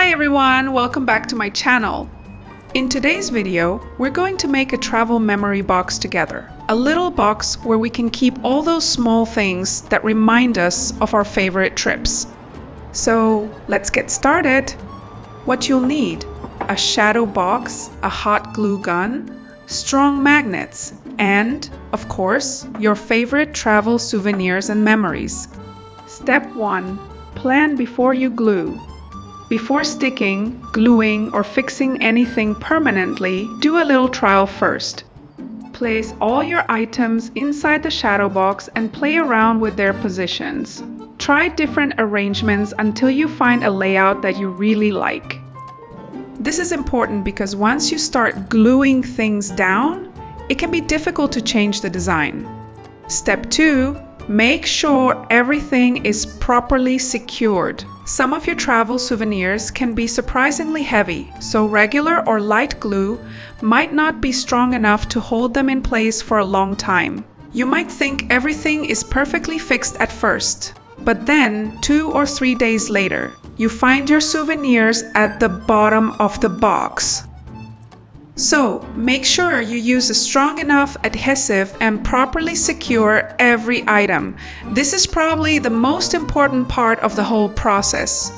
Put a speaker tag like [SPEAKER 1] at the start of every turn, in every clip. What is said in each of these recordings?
[SPEAKER 1] Hi everyone, welcome back to my channel. In today's video, we're going to make a travel memory box together. A little box where we can keep all those small things that remind us of our favorite trips. So let's get started. What you'll need: a shadow box, a hot glue gun, strong magnets, and, of course, your favorite travel souvenirs and memories. Step 1. Plan before you glue. Before sticking, gluing, or fixing anything permanently, do a little trial first. Place all your items inside the shadow box and play around with their positions. Try different arrangements until you find a layout that you really like. This is important because once you start gluing things down, it can be difficult to change the design. Step 2. Make sure everything is properly secured. Some of your travel souvenirs can be surprisingly heavy, so regular or light glue might not be strong enough to hold them in place for a long time. You might think everything is perfectly fixed at first, but then 2 or 3 days later, you find your souvenirs at the bottom of the box. So, make sure you use a strong enough adhesive and properly secure every item. This is probably the most important part of the whole process.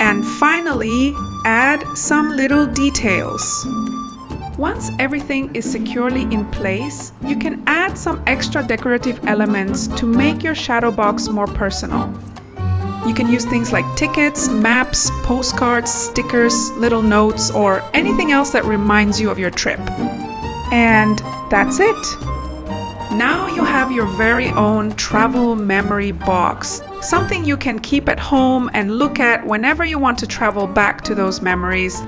[SPEAKER 1] And finally, add some little details. Once everything is securely in place, you can add some extra decorative elements to make your shadow box more personal. You can use things like tickets, maps, postcards, stickers, little notes, or anything else that reminds you of your trip. And that's it! Now you have your very own travel memory box, something you can keep at home and look at whenever you want to travel back to those memories